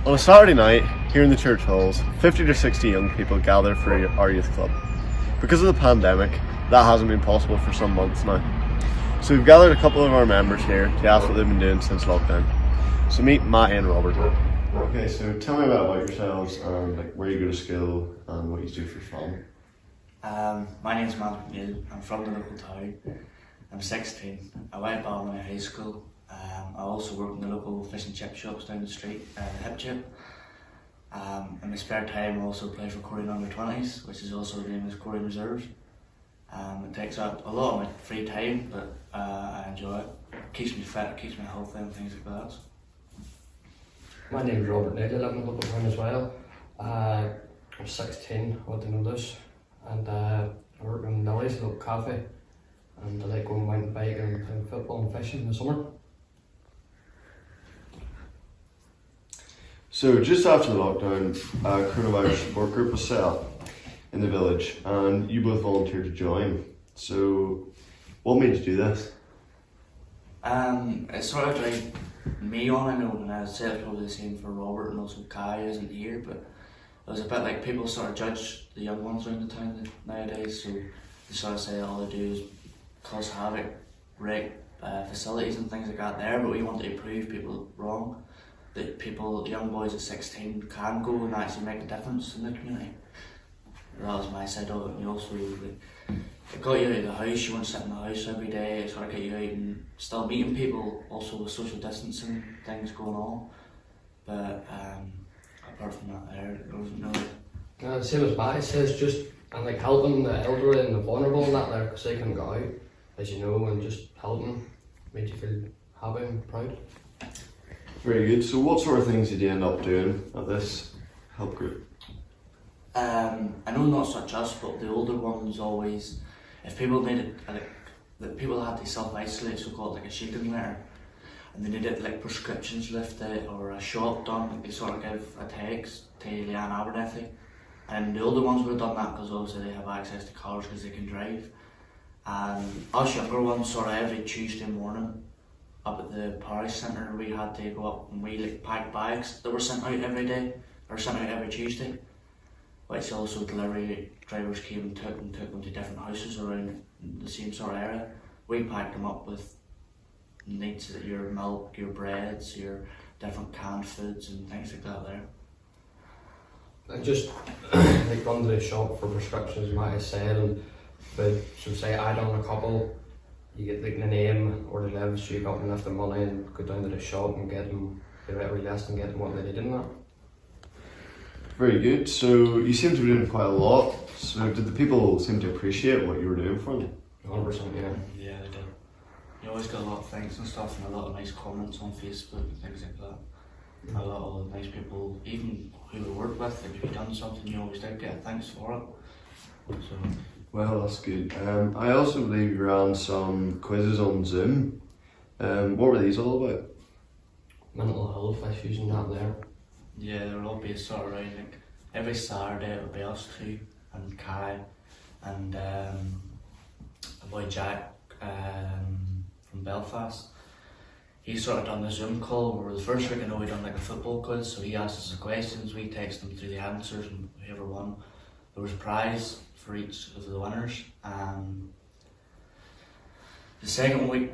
On a Saturday night, here in the church halls, 50 to 60 young people gather for our youth club. Because of the pandemic, that hasn't been possible for some months now. So we've gathered a couple of our members here to ask what they've been doing since lockdown. So meet Matt and Robert. Okay, so tell me about yourselves and where you go to school and what you do for fun. My name's Bushmills. I'm from the local town. I'm 16. I went to Balmain High School. I also work in the local fish and chip shops down the street, Hip Chip. In my spare time I also play for Korean under-20s, which is also the name as Korean Reserves. It takes up a lot of my free time, but I enjoy it. It keeps me fit, it keeps me healthy and things like that. My name is Robert. I live in the local town as well. I'm 16, I want to know this. And I work in Millie's, a little cafe. And I like going mountain biking and playing football and fishing in the summer. So just after the lockdown, a coronavirus support group was set up in the village and you both volunteered to join. So what made you do this? It sort of like me on, I know, and I'd say it's probably the same for Robert and also Kai isn't here, but it was a bit like people sort of judge the young ones around the town nowadays, so they sort of say all they do is cause havoc, wreck facilities and things like that there, but we wanted to prove people wrong, that people, the young boys at 16 can go and actually make a difference in the community. That was my side of it, and also it got you out of the house, you weren't sitting in the house every day, it sort of got you out and still meeting people, also with social distancing things going on, but apart from that there wasn't really. Same as Matt says, just and like helping the elderly and the vulnerable and that there, because they can go out, as you know, and just helping made you feel happy and proud. Very good. So what sort of things did you end up doing at this help group? I know not such us, but the older ones always, if people needed, like people had to self-isolate, so called like a shielding letter, and they needed like prescriptions lifted or a shot done, like they sort of give a text to Leanne Abernethy. And the older ones would have done that because obviously they have access to cars because they can drive. And us younger ones, sort of every Tuesday morning up at the parish centre, we had to go up and we like packed bags that were sent out every day, or sent out every Tuesday, which also delivery drivers came and took them to different houses around the same sort of area. We packed them up with needs, your milk, your breads, your different canned foods and things like that there. And just like run to the shop for prescriptions, Matt has said, and so say add on a couple, you get like the name or the live, so you got enough the money and go down to the shop and get them the right list and get them what they need in that. Very good. So you seem to be doing quite a lot. So did the people seem to appreciate what you were doing for them? 100%, yeah. Yeah, they did. You always got a lot of thanks and stuff and a lot of nice comments on Facebook and things like that. A lot of nice people, even who we work with, if you've done something you always did get thanks for it. So. Well, that's good. I also believe you ran some quizzes on Zoom. What were these all about? Mental health issues and that there. Yeah, they were all based sort of around like every Saturday it would be us two and Kai and a boy Jack from Belfast. He sort of done the Zoom call where the first week I know we done like a football quiz, so he asked us the questions, we text them through the answers, and whoever won, there was a prize for each of the winners. The second week,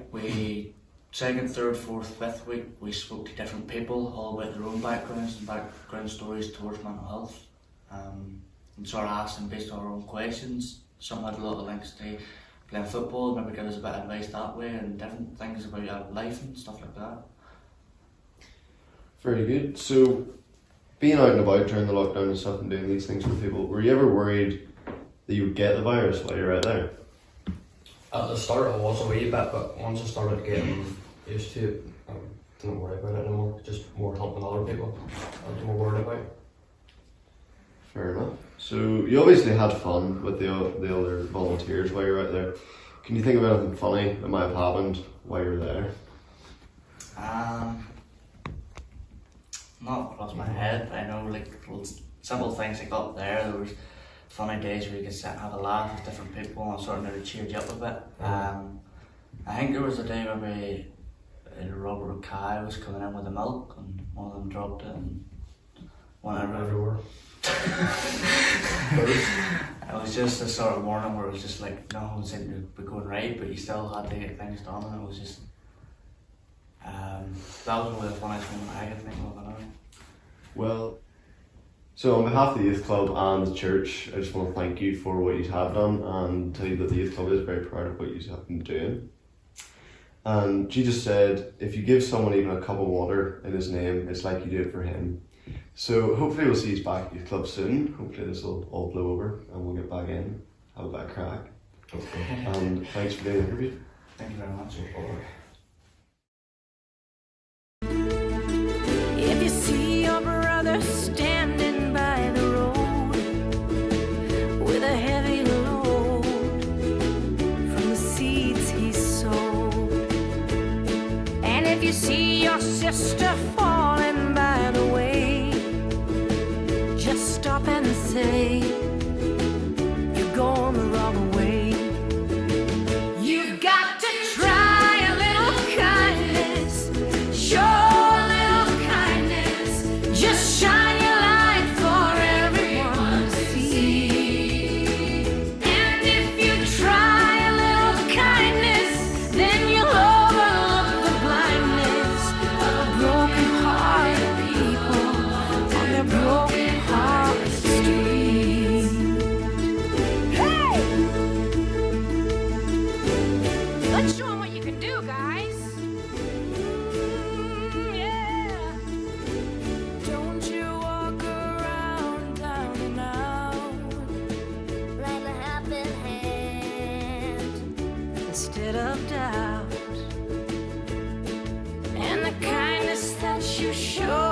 second, third, fourth, fifth week, we spoke to different people all about their own backgrounds and background stories towards mental health, and sort of asked them based on our own questions. Some had a lot of links to playing football, maybe give us a bit of advice that way and different things about life and stuff like that. Very good. So being out and about during the lockdown and stuff and doing these things for people, were you ever worried that you would get the virus while you were out there? At the start I was a wee bit, but once I started getting used to it, I didn't worry about it anymore. Just more helping other people I was more worried about. Fair enough. So you obviously had fun with the other volunteers while you were out there. Can you think of anything funny that might have happened while you were there? Not across my head, but I know like simple things I got there. There was funny days where you could sit and have a laugh with different people and sort of nearly cheered you up a bit. I think there was a day where Robert or Kai was coming in with the milk and one of them dropped it and whatever. Everywhere. It was just a sort of morning where it was just like nothing seemed to be going right, but you still had to get things done, and it was just that was really the funniest thing I could think of anyway. Well, so on behalf of the youth club and the church, I just want to thank you for what you have done and tell you that the youth club is very proud of what you have been doing. And Jesus said, if you give someone even a cup of water in his name, it's like you do it for him. So hopefully we'll see you back at youth club soon. Hopefully this will all blow over and we'll get back in, have a bit of crack. Okay. And thanks for doing the interview. Thank you very much. If you see your brother standing by the road with a heavy load from the seeds he sowed, and if you see your sister falling by the way, just stop and say, you're going the wrong way. You've got to try a little kindness, show a little kindness, just shine your light for everyone to see. And if you try a little kindness, then you'll overlook the blindness of a broken-hearted people on their broken-hearted street. Hey! Let's show 'em what you can do, guys. Yeah. Don't you walk around down and out like a happy hand instead of doubt. And the kindness that you show